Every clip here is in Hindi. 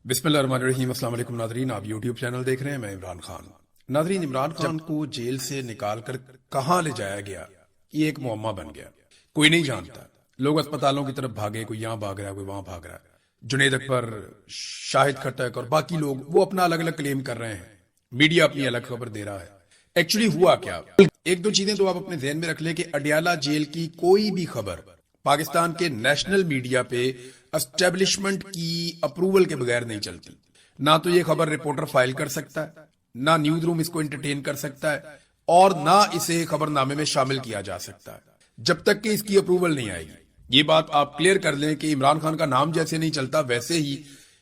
बिस्मिल्लाहिर्रहमानिर्रहीम। अस्सलाम वालेकुम नाज़रीन, आप यूट्यूब चैनल देख रहे हैं। मैं इमरान खान। नाज़रीन, इमरान खान को जेल से निकाल कर कहाँ ले जाया गया, ये एक मुअम्मा बन गया। कोई नहीं जानता। लोग अस्पतालों की तरफ भागे, कोई यहाँ भाग रहा है, कोई वहां भाग रहा है। जुनेद अकबर, शाहिद खट्टक और बाकी लोग वो अपना अलग अलग क्लेम कर रहे हैं। मीडिया अपनी अलग खबर दे रहा है। एक्चुअली हुआ क्या, एक दो चीजें तो आप अपने ध्यान में रख ले कि अडियाला जेल की कोई भी खबर पाकिस्तान के नेशनल मीडिया पे एस्टेब्लिशमेंट की अप्रूवल के बगैर नहीं चलती। ना तो ये खबर रिपोर्टर फाइल कर सकता है, ना न्यूज रूम इसको एंटरटेन कर सकता है, और ना इसे खबरनामे में शामिल किया जा सकता है जब तक कि इसकी अप्रूवल नहीं आएगी। ये बात आप क्लियर कर लें कि इमरान खान का नाम जैसे नहीं चलता, वैसे ही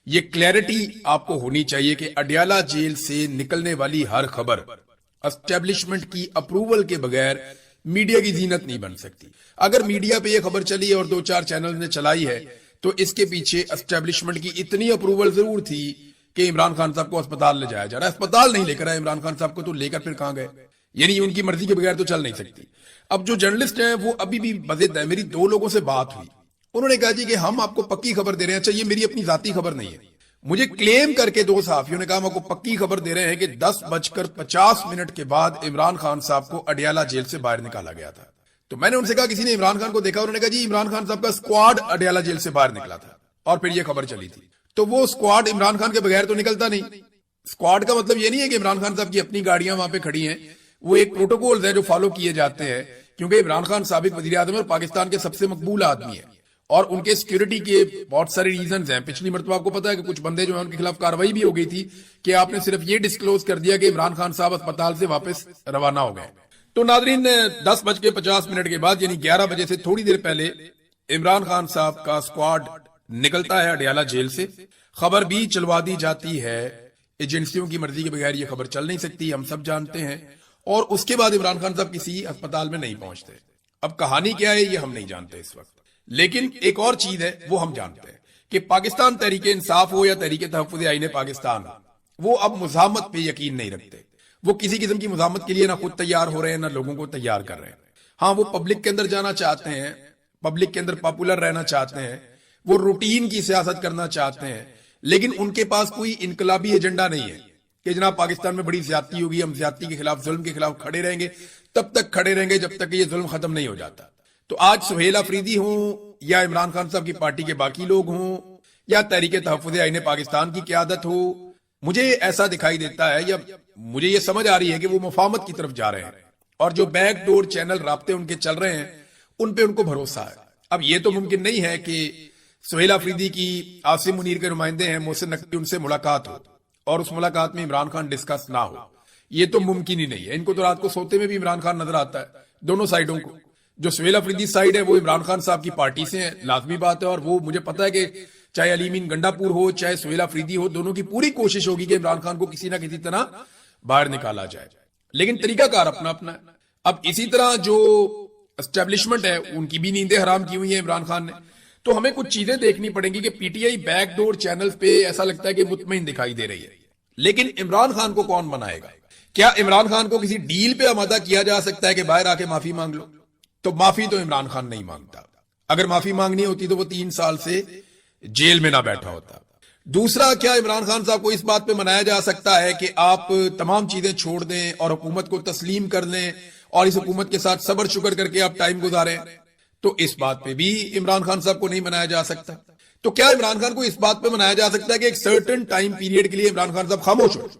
ये क्लैरिटी आपको होनी चाहिए कि अडियाला जेल से निकलने वाली हर खबर एस्टेब्लिशमेंट की अप्रूवल के बगैर मीडिया की जीनत नहीं बन सकती। अगर मीडिया पे ये खबर चली है और दो चार चैनल ने चलाई है तो इसके पीछे एस्टेब्लिशमेंट की इतनी अप्रूवल जरूर थी कि इमरान खान साहब को अस्पताल ले जाया जा रहा है। अस्पताल नहीं लेकर आए इमरान खान साहब को, तो लेकर फिर कहां गए? यानी उनकी मर्जी के बगैर तो चल नहीं सकती। अब जो जर्नलिस्ट हैं वो अभी भी बज़िद है। मेरी दो लोगों से बात हुई, उन्होंने कहा जी कि हम आपको पक्की खबर दे रहे हैं। अच्छा, ये मेरी अपनी जाती खबर नहीं है। मुझे क्लेम करके दो सहाफियों ने कहा हम आपको पक्की खबर दे रहे हैं कि 10:50 के बाद इमरान खान साहब को अडियाला जेल से बाहर निकाला गया था। तो मैंने उनसे कहा किसी ने इमरान खान को देखा? उन्होंने कहा जी इमरान खान साहब का स्क्वाड अडियाला जेल से बाहर निकला था और फिर ये खबर चली थी। तो वो स्क्वाड इमरान खान के बगैर तो निकलता नहीं। स्क्वाड का मतलब ये नहीं है कि इमरान खान साहब की अपनी गाड़ियां वहां पे खड़ी हैं। वो एक प्रोटोकॉल है जो फॉलो किए जाते हैं, क्योंकि इमरान खान साबिक वजीर आजम और पाकिस्तान के सबसे मकबूल आदमी है और उनके सिक्योरिटी के बहुत सारे रीजन हैं। पिछली मरतबा आपको पता है कि कुछ बंदे जो है उनके खिलाफ कार्रवाई भी हो गई थी कि आपने सिर्फ ये डिस्क्लोज कर दिया कि इमरान खान साहब अस्पताल से वापस रवाना हो गए। तो नाजरीन, 10:50 के बाद यानी 11 बजे से थोड़ी देर पहले इमरान खान साहब का स्क्वाड निकलता है अडियाला जेल से। खबर भी चलवा दी जाती है। एजेंसियों की मर्जी के बगैर ये खबर चल नहीं सकती, हम सब जानते हैं। और उसके बाद इमरान खान साहब किसी अस्पताल में नहीं पहुंचते। अब कहानी क्या है ये हम नहीं जानते इस वक्त, लेकिन एक और चीज है वो हम जानते हैं कि पाकिस्तान तहरीक इंसाफ हो या तहरीक तहफ़्फ़ुज़ आईन पाकिस्तान हो, वो अब मुज़ाहमत पे यकीन नहीं रखते। वो किसी किस्म की मुज़ाहमत के लिए ना खुद तैयार हो रहे हैं, ना लोगों को तैयार कर रहे हैं। हाँ, वो पब्लिक के अंदर जाना चाहते हैं, पब्लिक के अंदर पॉपुलर रहना चाहते हैं, वो रूटीन की सियासत करना चाहते हैं, लेकिन उनके पास कोई इनकलाबी एजेंडा नहीं है कि जनाब पाकिस्तान में बड़ी ज्यादती होगी, हम ज्यादती के खिलाफ, जुल्म के खिलाफ खड़े रहेंगे, तब तक खड़े रहेंगे जब तक ये जुल्म खत्म नहीं हो जाता। तो आज सुहेल अफरीदी हों या इमरान खान साहब की पार्टी के बाकी लोग हों या तहरीक तहफ़्फ़ुज़ आईन पाकिस्तान की क़यादत हो, मुझे ऐसा दिखाई देता है या मुझे ये समझ आ रही है कि वो मुफाहमत की तरफ जा रहे हैं और जो बैकडोर चैनल राब्ते उनके चल रहे हैं उन पे उनको भरोसा है। अब ये तो मुमकिन नहीं है कि सुहेल अफरीदी की आसिम मुनीर के नुमाइंदे हैं मोहसिन नकवी, उनसे मुलाकात हो और उस मुलाकात में इमरान खान डिस्कस ना हो। ये तो मुमकिन ही नहीं है। इनको तो रात को सोते में भी इमरान खान नजर आता है, दोनों साइडों को। जो सुहेल अफरीदी साइड है वो इमरान खान साहब की पार्टी से है, लाजमी बात है। और वो मुझे पता है कि चाहे अलीमीन गंडापुर हो चाहे सुहेल अफरीदी हो, दोनों की पूरी कोशिश होगी कि इमरान खान को किसी ना किसी तरह बाहर निकाला जाए, लेकिन तरीकाकार अपना अपना है। अब इसी तरह जो एस्टेब्लिशमेंट है उनकी भी नींदें हराम की हुई है इमरान खान ने। तो हमें कुछ चीजें देखनी पड़ेंगी कि पीटीआई बैकडोर चैनल पे ऐसा लगता है कि मुतमईन दिखाई दे रही है, लेकिन इमरान खान को कौन मनाएगा? क्या इमरान खान को किसी डील पे आमादा किया जा सकता है कि बाहर आके माफी मांग लो? तो माफी तो इमरान खान नहीं मांगता। अगर माफी मांगनी होती तो वो 3 साल से जेल में ना बैठा होता। दूसरा, क्या इमरान खान साहब को इस बात पे मनाया जा सकता है कि आप तमाम चीजें छोड़ दें और हुकूमत को तस्लीम कर लें और इस हुकूमत के साथ सब्र शुक्र करके आप टाइम गुजारें? तो इस बात पे भी इमरान खान साहब को नहीं मनाया जा सकता। तो क्या इमरान खान को इस बात पे मनाया जा सकता है कि एक सर्टेन टाइम पीरियड के लिए इमरान खान साहब खामोश हो?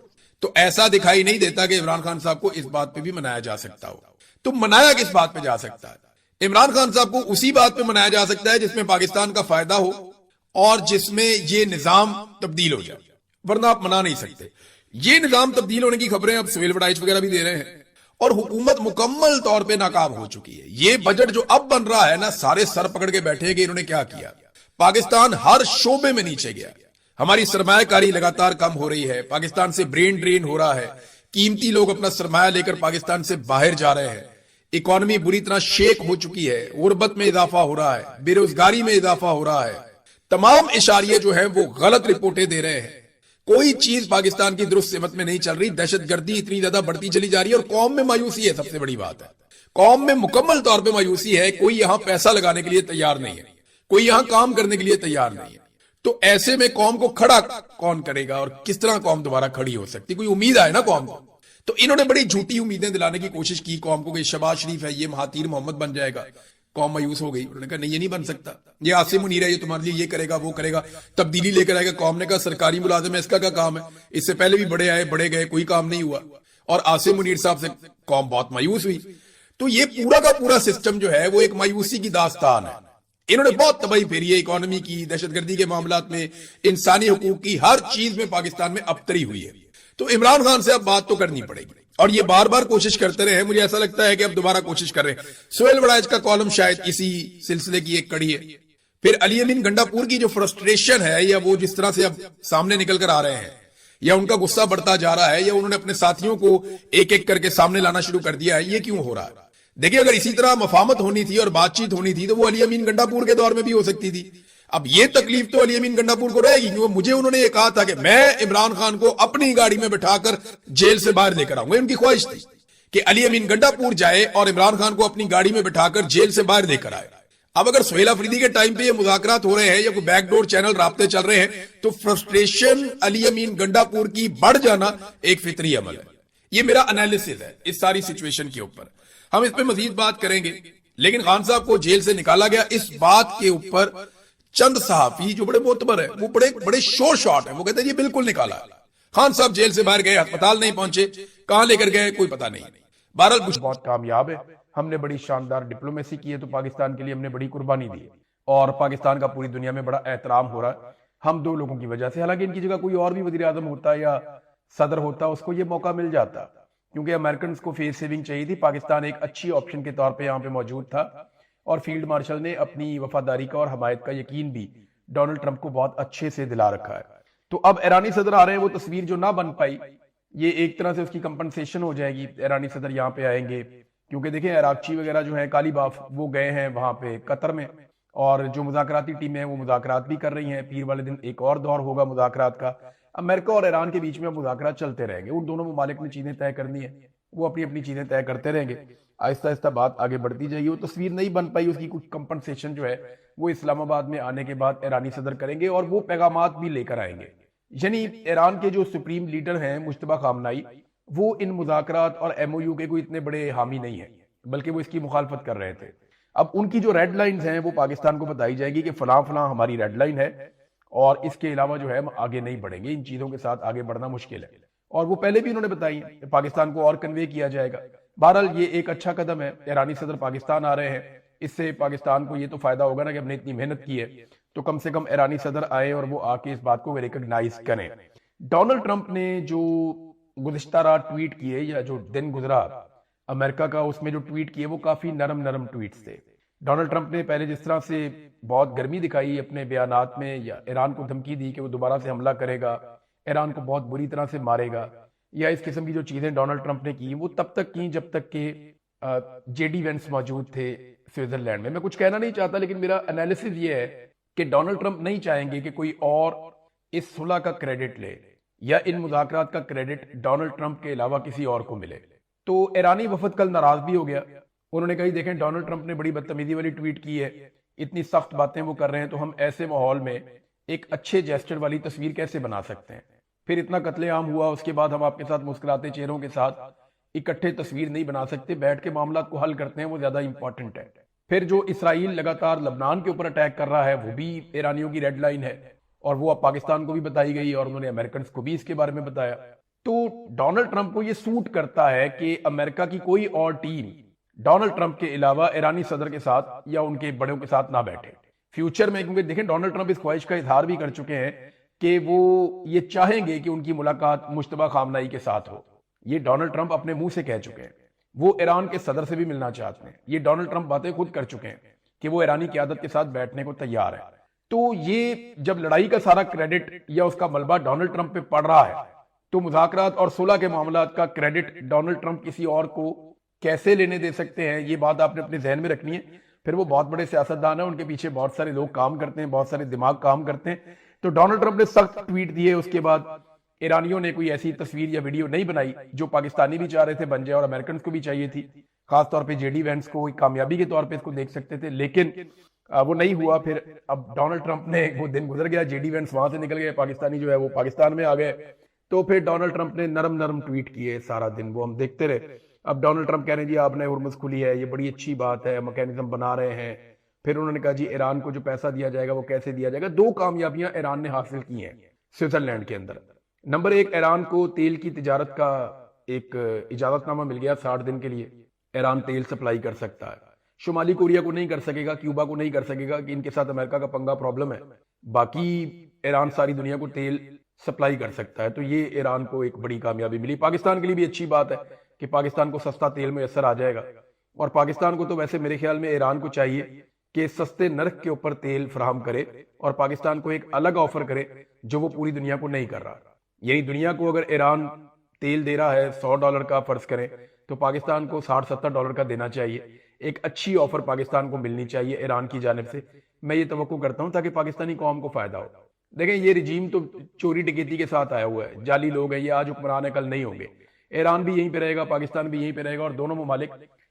तो ऐसा दिखाई नहीं देता कि इमरान खान साहब को इस बात पे भी मनाया जा सकता हो। तो मनाया किस बात पे जा सकता है? इमरान खान साहब को उसी बात पे मनाया जा सकता है जिसमें पाकिस्तान का फायदा हो और जिसमें ये निजाम तब्दील हो जाए, वरना आप मना नहीं सकते। ये निजाम तब्दील होने की खबरें अब सुहेल वडाइच वगैरह भी दे रहे हैं और हुकूमत मुकम्मल तौर पे नाकाम हो चुकी है। ये बजट जो अब बन रहा है ना, सारे सर पकड़ के बैठे कि इन्होंने क्या किया। पाकिस्तान हर शोबे में नीचे गया, हमारी सरमायाकारी लगातार कम हो रही है, पाकिस्तान से ब्रेन ड्रेन हो रहा है, कीमती लोग अपना सरमाया लेकर पाकिस्तान से बाहर जा रहे हैं, इकोनॉमी बुरी तरह शेक हो चुकी है, गुर्बत में इजाफा हो रहा है, बेरोजगारी में इजाफा हो रहा है। तमाम इशारे जो है वो गलत रिपोर्टें दे रहे हैं। कोई चीज पाकिस्तान की दुरुस्त सिमत में नहीं चल रही। दहशतगर्दी इतनी ज्यादा बढ़ती चली जा रही है और कौम में मायूसी है। सबसे बड़ी बात है कौम में मुकम्मल तौर पे मायूसी है। कोई यहां पैसा लगाने के लिए तैयार नहीं है, कोई यहां काम करने के लिए तैयार नहीं है। तो ऐसे में कौम को खड़ा कौन करेगा और किस तरह कौम दोबारा खड़ी हो सकती, कोई उम्मीद आए ना कौम को। तो इन्होंने बड़ी झूठी उम्मीदें दिलाने की कोशिश की कौम को कि शहबाज शरीफ है ये महातीर मोहम्मद बन जाएगा। कौम मायूस हो गई, उन्होंने कहा नहीं ये नहीं बन सकता, ये आसिम मुनीर है ये तुम्हारे लिए ये करेगा वो करेगा, तब्दीली लेकर आएगा। कौम ने कहा सरकारी मुलाजिम है इसका क्या काम है, इससे पहले भी बड़े आए बड़े गए कोई काम नहीं हुआ, और आसिम मुनीर साहब से कौम बहुत मायूस हुई। तो ये पूरा का पूरा सिस्टम जो है वो एक मायूसी की दास्तान है। इन्होंने बहुत तबाही फेरी है इकोनॉमी की, दहशतगर्दी के मामलात में, इंसानी हुकूक की, हर चीज में पाकिस्तान में अबतरी हुई है। तो इमरान खान से अब बात तो करनी पड़ेगी, और ये बार बार कोशिश करते रहे, मुझे ऐसा लगता है कि अब दोबारा कोशिश कर रहे हैं। सोहेल वड़ाइच का कॉलम शायद इसी सिलसिले की एक कड़ी है। फिर अली अमीन गंडापुर की जो फ्रस्ट्रेशन है, या वो जिस तरह से अब सामने निकल कर आ रहे हैं, या उनका गुस्सा बढ़ता जा रहा है, या उन्होंने अपने साथियों को एक एक करके सामने लाना शुरू कर दिया है, ये क्यों हो रहा है? देखिए अगर इसी तरह मफामत होनी थी और बातचीत होनी थी तो वो अली अमीन गंडापुर के दौर में भी हो सकती थी। अब ये तकलीफ तो अली अमीन गंडापुर को रहेगी, क्योंकि मुझे उन्होंने ये कहा था कि मैं इमरान खान को अपनी गाड़ी में बिठाकर जेल से बाहर लेकर आऊंगा। उनकी ख्वाहिश थी कि अली अमीन गंडापुर जाए और इमरान खान को अपनी गाड़ी में बिठाकर जेल से बाहर लेकर आए। अब अगर सोहेल अफरीदी के टाइम पे ये मुज़ाकरात हो रहे हैं या कोई बैकडोर चैनल राब्ते चल रहे हैं, तो फ्रस्ट्रेशन अली अमीन गंडापुर की बढ़ जाना एक फितरी अमल है। ये मेरा एनालिसिस है इस सारी सिचुएशन के ऊपर। हम इस पे मजीद बात करेंगे, लेकिन खान साहब को जेल से निकाला गया, इस बात के ऊपर चंद सहाफी जो बड़े मोतबर है वो बड़े बड़े शोर शॉट है, वो कहते हैं ये बिल्कुल निकाला। खान साहब जेल से बाहर गए, अस्पताल नहीं पहुंचे, कहां लेकर गए कोई पता नहीं। बहरहाल कुछ बहुत कामयाब है, हमने बड़ी शानदार डिप्लोमेसी की है, तो पाकिस्तान के लिए हमने बड़ी कुर्बानी दी है और पाकिस्तान का पूरी दुनिया में बड़ा एहतराम हो रहा है हम दो लोगों की वजह से। हालांकि इनकी जगह कोई और भी वजीर आजम होता या सदर होता, उसको ये मौका मिल जाता, क्योंकि अमेरिकन को फेस सेविंग चाहिए थी। पाकिस्तान एक अच्छी ऑप्शन के तौर पे यहाँ पे मौजूद था, और फील्ड मार्शल ने अपनी वफादारी का और हमायत का यकीन भी डोनाल्ड ट्रंप को बहुत अच्छे से दिला रखा है। तो अब ईरानी सदर आ रहे हैं, वो तस्वीर जो ना बन पाई, ये एक तरह से उसकी कंपनसेशन हो जाएगी। ईरानी सदर यहाँ पे आएंगे, क्योंकि देखें इराकची वगैरह जो है काली बाफ वो गए हैं वहां पे कतर में, और जो मुज़ाकराती टीम है वो मुज़ाकरात भी कर रही हैं। पीर वाले दिन एक और दौर होगा मुज़ाकरात का। अमेरिका और ईरान के बीच में मुज़ाकरात चलते रहेंगे, उन दोनों ममालिक ने चीजें तय करनी है, वो अपनी अपनी चीजें तय करते रहेंगे, आहिस्ता आहिस्ता बात आगे बढ़ती जाएगी। वो तस्वीर नहीं बन पाई, उसकी कुछ कंपनसेशन जो है वो इस्लामाबाद में आने के बाद ईरानी सदर करेंगे, और वो पैगामात भी लेकर आएंगे। यानी ईरान के जो सुप्रीम लीडर हैं मुश्तबा खामनाई, वो इन मुज़ाकरात और MOU के कोई इतने बड़े हामी नहीं है, बल्कि वो इसकी मुखालफत कर रहे थे। अब उनकी जो रेड लाइंस हैं वो पाकिस्तान को बताई जाएगी कि फलां फलां हमारी रेड लाइन है, और इसके अलावा जो है हम आगे नहीं बढ़ेंगे, इन चीजों के साथ आगे बढ़ना मुश्किल है। और वो पहले भी इन्होंने बताई है, पाकिस्तान को और कन्वे किया जाएगा। बहरहाल ये एक अच्छा कदम है, ईरानी सदर पाकिस्तान आ रहे हैं, इससे पाकिस्तान को ये तो फायदा होगा ना कि हमने इतनी मेहनत की है, तो कम से कम ईरानी सदर आए और वो आके इस बात को रिकॉग्नाइज करें। डोनाल्ड ट्रंप ने जो गुज़िश्ता रात ट्वीट किए, या जो दिन गुजरा अमेरिका का, उसमें जो ट्वीट किए वो काफी नरम नरम ट्वीट्स थे। डोनाल्ड ट्रंप ने पहले जिस तरह से बहुत गर्मी दिखाई अपने बयानात में, या ईरान को धमकी दी कि वो दोबारा से हमला करेगा, ईरान को बहुत बुरी तरह से मारेगा, या इस किस्म की जो चीजें डोनाल्ड ट्रंप ने की वो तब तक की जब तक के JD वेंस मौजूद थे स्विट्जरलैंड में। मैं कुछ कहना नहीं चाहता, लेकिन मेरा एनालिसिस ये है कि डोनाल्ड ट्रंप नहीं चाहेंगे कि कोई और इस सुलह का क्रेडिट ले, या इन मुज़ाकरात का क्रेडिट डोनाल्ड ट्रंप के अलावा किसी और को मिले। तो ईरानी वफद कल नाराज भी हो गया, उन्होंने कही देखें डोनाल्ड ट्रंप ने बड़ी बदतमीजी वाली ट्वीट की है, इतनी सख्त बातें वो कर रहे हैं, तो हम ऐसे माहौल में एक अच्छे जेस्चर वाली तस्वीर कैसे बना सकते हैं। फिर इतना कत्लेआम हुआ, उसके बाद हम आपके साथ मुस्कुराते चेहरों के साथ इकट्ठे तस्वीर नहीं बना सकते, बैठ के मामला को हल करते हैं, वो ज्यादा इंपॉर्टेंट है। फिर जो इसराइल लगातार लबनान के ऊपर अटैक कर रहा है, वो भी ईरानियों की रेड लाइन है, और वो अब पाकिस्तान को भी बताई गई, और उन्होंने अमेरिकन को भी इसके बारे में बताया। तो डोनाल्ड ट्रंप को ये सूट करता है कि अमेरिका की कोई और टीम डोनाल्ड ट्रंप के अलावा ईरानी सदर के साथ या उनके बड़ों के साथ ना बैठे फ्यूचर में, क्योंकि देखें डोनाल्ड ट्रंप इस ख्वाहिश का इजहार भी कर चुके हैं कि वो ये चाहेंगे कि उनकी मुलाकात मुश्तबा खामनाई के साथ हो। ये डोनाल्ड ट्रंप अपने मुंह से कह चुके हैं, वो ईरान के सदर से भी मिलना चाहते हैं। ये डोनाल्ड ट्रंप बातें खुद कर चुके हैं कि वो ईरानी क़यादत के साथ बैठने को तैयार है। तो ये जब लड़ाई का सारा क्रेडिट या उसका मलबा डोनाल्ड ट्रंप पे पड़ रहा है, तो मुज़ाकरात और सुलह के मामलात का क्रेडिट डोनाल्ड ट्रंप किसी और को कैसे लेने दे सकते हैं, ये बात आपने अपने जहन में रखनी है। फिर वो बहुत बड़े सियासतदान है, उनके पीछे बहुत सारे लोग काम करते हैं, बहुत सारे दिमाग काम करते हैं। तो डोनाल्ड ट्रंप ने सख्त ट्वीट दिए, उसके बाद ईरानियों ने कोई ऐसी तस्वीर या वीडियो नहीं बनाई जो पाकिस्तानी भी चाह रहे थे बन जाए और अमेरिकन को भी चाहिए थी। खासतौर पर JD वेंस को एक कामयाबी के तौर पर इसको देख सकते थे, लेकिन वो नहीं हुआ। फिर अब डोनाल्ड ट्रंप ने, वो दिन गुजर गया, जेडी वेंस वहां से निकल गए, पाकिस्तानी जो है वो पाकिस्तान में आ गए। तो फिर डोनाल्ड ट्रंप ने नरम नरम ट्वीट किए सारा दिन, वो हम देखते रहे। अब डोनाल्ड ट्रंप कह रहे हैं जी आपने हुर्मुज़ खुली है, ये बड़ी अच्छी बात है, मैकेनिज्म बना रहे हैं। फिर उन्होंने कहा जी ईरान को जो पैसा दिया जाएगा वो कैसे दिया जाएगा। दो कामयाबियां ईरान ने हासिल की हैं स्विट्जरलैंड के अंदर। नंबर एक, ईरान को तेल की तिजारत का एक इजाजतनामा मिल गया 60 दिन के लिए। ईरान तेल सप्लाई कर सकता है, शुमाली कोरिया को नहीं कर सकेगा, क्यूबा को नहीं कर सकेगा कि इनके साथ अमेरिका का पंगा प्रॉब्लम है। बाकी ईरान सारी दुनिया को तेल सप्लाई कर सकता है। तो ये ईरान को एक बड़ी कामयाबी मिली। पाकिस्तान के लिए भी अच्छी बात है कि पाकिस्तान को सस्ता तेल मैसर आ जाएगा। और पाकिस्तान को तो वैसे मेरे ख्याल में ईरान को चाहिए कि सस्ते नर्क के ऊपर तेल फराहम करे और पाकिस्तान को एक अलग ऑफर करे जो वो पूरी दुनिया को नहीं कर रहा। यानी दुनिया को अगर ईरान तेल दे रहा है $100 का फर्ज करें, तो पाकिस्तान को $60-70 का देना चाहिए। एक अच्छी ऑफर पाकिस्तान को मिलनी चाहिए ईरान की जानिब से। मैं ये तवक्को करता हूं ताकि पाकिस्तानी कौम को फायदा हो। देखें ये रिजीम तो चोरी डकैती के साथ आया हुआ है, जाली लोग हैं, ये आज हुक्मरान है कल नहीं होंगे। ईरान भी यहीं पे रहेगा, पाकिस्तान भी यहीं पे रहेगा, और दोनों ममालिक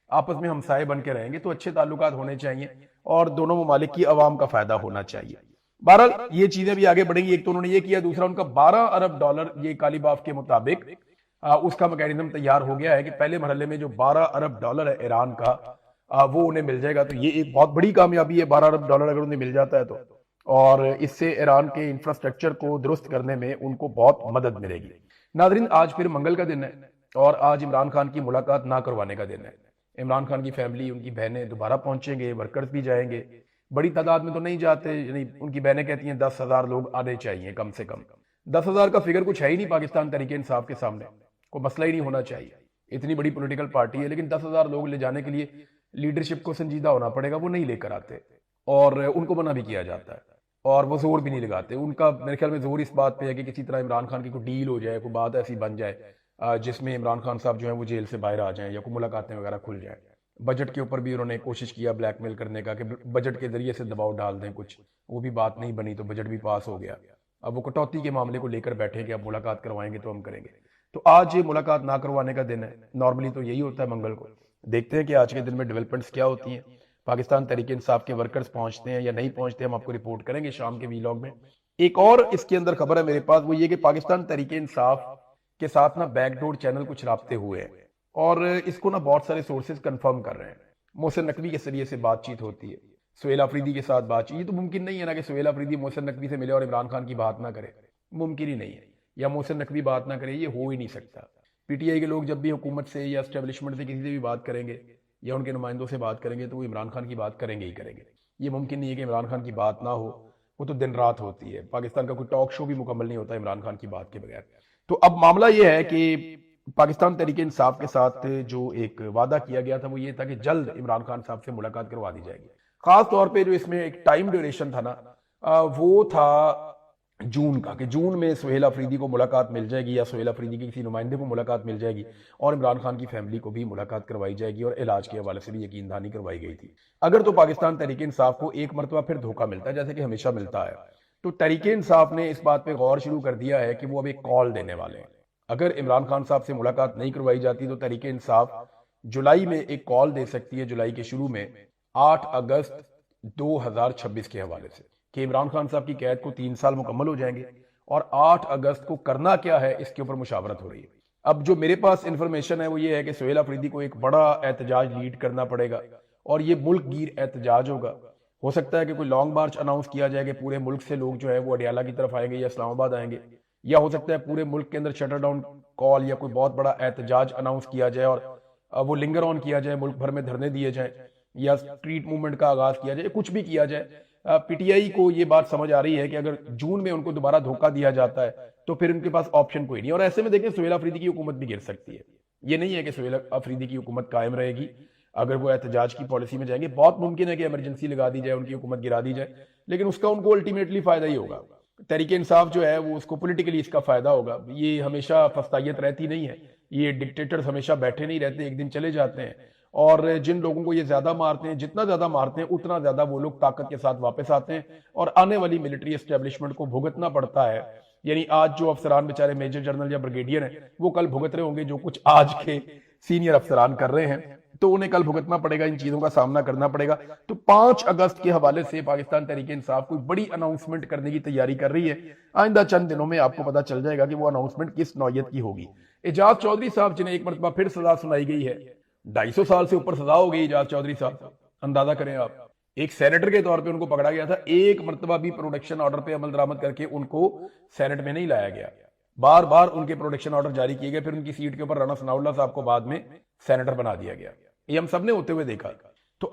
आपस में हमसाए बन के रहेंगे। तो अच्छे ताल्लुकात होने चाहिए और दोनों ममालिक की अवाम का फायदा होना चाहिए। बहरहाल ये चीजें भी आगे बढ़ेंगी। एक तो उन्होंने ये किया, दूसरा उनका $12 अरब ये कालीबाफ के मुताबिक उसका मैकेनिज्म तैयार हो गया है कि पहले मरहले में जो $12 अरब है ईरान का, वो उन्हें मिल जाएगा। तो ये एक बहुत बड़ी कामयाबी है, $12 अरब अगर उन्हें मिल जाता है तो। और इससे ईरान के इंफ्रास्ट्रक्चर को दुरुस्त करने में उनको बहुत मदद मिलेगी। नादरीन, आज फिर मंगल का दिन है और आज इमरान खान की मुलाकात ना करवाने का दिन है। इमरान खान की फैमिली, उनकी बहनें दोबारा पहुंचेंगे, वर्कर्स भी जाएंगे। बड़ी तादाद में तो नहीं जाते, यानी उनकी बहनें कहती हैं 10,000 लोग आने चाहिए कम से कम। 10,000 का फिगर कुछ है ही नहीं पाकिस्तान तहरीक इंसाफ के सामने, कोई मसला ही नहीं होना चाहिए। इतनी बड़ी पॉलिटिकल पार्टी है, लेकिन 10,000 लोग ले जाने के लिए लीडरशिप को संजीदा होना पड़ेगा। वो नहीं लेकर आते और उनको मना भी किया जाता है और वो जोर भी नहीं लगाते। उनका मेरे ख्याल में जोर इस बात पे है कि किसी तरह इमरान खान की कोई डील हो जाए, कोई बात ऐसी बन जाए जिसमें इमरान खान साहब जो है वो जेल से बाहर आ जाएं या कोई मुलाकातें वगैरह खुल जाए। बजट के ऊपर भी उन्होंने कोशिश किया ब्लैकमेल करने का कि बजट के जरिए से दबाव डाल दें कुछ, वो भी बात नहीं बनी तो बजट भी पास हो गया। अब वो कटौती के मामले को लेकर बैठे कि अब मुलाकात करवाएंगे तो हम करेंगे। तो आज ये मुलाकात ना करवाने का दिन है। नॉर्मली तो यही होता है मंगल को। देखते हैं कि आज के दिन में डेवलपमेंट्स क्या होती हैं। पाकिस्तान तहरीक इंसाफ के वर्कर्स पहुंचते हैं या नहीं पहुंचते, हम आपको रिपोर्ट करेंगे शाम के वीलॉग में। एक और इसके अंदर खबर है मेरे पास, वो ये कि पाकिस्तान तहरीक इंसाफ के साथ ना बैकडोर चैनल कुछ राब्ते हुए हैं और इसको ना बहुत सारे सोर्सेज कंफर्म कर रहे हैं। मोहसिन नकवी के जरिए से बातचीत होती है, सुहेल अफरीदी के साथ बातचीत। ये तो मुमकिन नहीं है ना कि सुहेल अफरीदी मोहसिन नकवी से मिले और इमरान खान की बात ना करे, मुमकिन ही नहीं है। या मोहसिन नकवी बात ना करे, ये हो ही नहीं सकता। पीटीआई के लोग जब भी हुकूमत से या एस्टेब्लिशमेंट से किसी से भी बात करेंगे या उनके नुमाइंदों से बात करेंगे तो वो इमरान खान की बात करेंगे ही करेंगे। ये मुमकिन नहीं है कि इमरान खान की बात ना हो, वो तो दिन रात होती है। पाकिस्तान का कोई टॉक शो भी मुकम्मल नहीं होता इमरान खान की बात के बगैर। तो अब मामला ये है कि पाकिस्तान तहरीक इंसाफ के साथ जो एक वादा किया गया था वो ये था कि जल्द इमरान खान साहब से मुलाकात करवा दी जाएगी। खास तौर पे जो इसमें एक टाइम ड्यूरेशन था ना, वो था जून का, कि जून में सुहेल अफरीदी को मुलाकात मिल जाएगी या सुहेल अफरीदी के किसी नुमाइंदे को मुलाकात मिल जाएगी और इमरान खान की फैमिली को भी मुलाकात करवाई जाएगी और इलाज के हवाले से भी यकीन दहानी करवाई गई थी। अगर तो पाकिस्तान तहरीक इंसाफ को एक मरतबा फिर धोखा मिलता है जैसे कि हमेशा मिलता है, तो तहरीक इंसाफ ने इस बात पर गौर शुरू कर दिया है कि वो अब एक कॉल देने वाले हैं। अगर इमरान खान साहब से मुलाकात नहीं करवाई जाती तो तहरीक इंसाफ जुलाई में एक कॉल दे सकती है, जुलाई के शुरू में 8 अगस्त 2026 के हवाले से, कि इमरान खान साहब की कैद को 3 साल मुकम्मल हो जाएंगे और 8 अगस्त को करना क्या है इसके ऊपर मुशावरत हो रही है। अब जो मेरे पास इंफॉर्मेशन है वो ये है कि सुहेल अफरीदी को एक बड़ा एहतजाज लीड करना पड़ेगा और ये मुल्क गिर एहतजाज होगा। हो सकता है कि कोई लॉन्ग मार्च अनाउंस किया जाए कि पूरे मुल्क से लोग जो है वो अडियाला की तरफ आएंगे या इस्लामाबाद आएंगे, या हो सकता है पूरे मुल्क के अंदर शटर डाउन कॉल या कोई बहुत बड़ा एहतजाज अनाउंस किया जाए और वो लिंगर ऑन किया जाए, मुल्क भर में धरने दिए जाए या स्ट्रीट मूवमेंट का आगाज किया जाए, कुछ भी किया जाए। पीटीआई को ये बात समझ आ रही है कि अगर जून में उनको दोबारा धोखा दिया जाता है तो फिर उनके पास ऑप्शन कोई नहीं। और ऐसे में देखें सुहेल अफरीदी की हुकूमत भी गिर सकती है। ये नहीं है कि सुहेल अफरीदी की हुकूमत कायम रहेगी अगर वो एहतजाज की पॉलिसी में जाएंगे। बहुत मुमकिन है कि इमरजेंसी लगा दी जाए, उनकी हुकूमत गिरा दी जाए, लेकिन उसका उनको अल्टीमेटली फायदा ही होगा। तहरीक इंसाफ जो है वो उसको पॉलिटिकली इसका फायदा होगा। ये हमेशा फस्तायत रहती नहीं है, ये डिक्टेटर्स हमेशा बैठे नहीं रहते, एक दिन चले जाते हैं। और जिन लोगों को ये ज्यादा मारते हैं, जितना ज्यादा मारते हैं उतना ज्यादा वो लोग ताकत के साथ वापस आते हैं और आने वाली मिलिट्री एस्टेब्लिशमेंट को भुगतना पड़ता है। यानी आज जो अफसरान बेचारे मेजर जनरल या ब्रिगेडियर हैं वो कल भुगत रहे होंगे जो कुछ आज के सीनियर अफसरान कर रहे हैं। तो उन्हें कल भुगतना पड़ेगा, इन चीजों का सामना करना पड़ेगा। तो 5 अगस्त के हवाले से पाकिस्तान तहरीक इंसाफ कोई बड़ी अनाउंसमेंट करने की तैयारी कर रही है। आइंदा चंद दिनों में आपको पता चल जाएगा कि वो अनाउंसमेंट किस नौयत की होगी। एजाज चौधरी साहब जिन्हें एक मरतबा फिर सजा सुनाई गई है, 250 साल से ऊपर सजा हो गई एजाज चौधरी साहब, अंदाजा करें आप। एक सेनेटर के तौर पे उनको पकड़ा गया था, एक मरतबा भी प्रोडक्शन ऑर्डर पे अमल दरामद करके उनको सेनेट में नहीं लाया गया। बार बार उनके प्रोडक्शन ऑर्डर जारी किए गए, फिर उनकी सीट के ऊपर राणा सनाउल्लाह साहब को बाद में सेनेटर बना दिया गया। ये हम सब ने होते हुए देखा।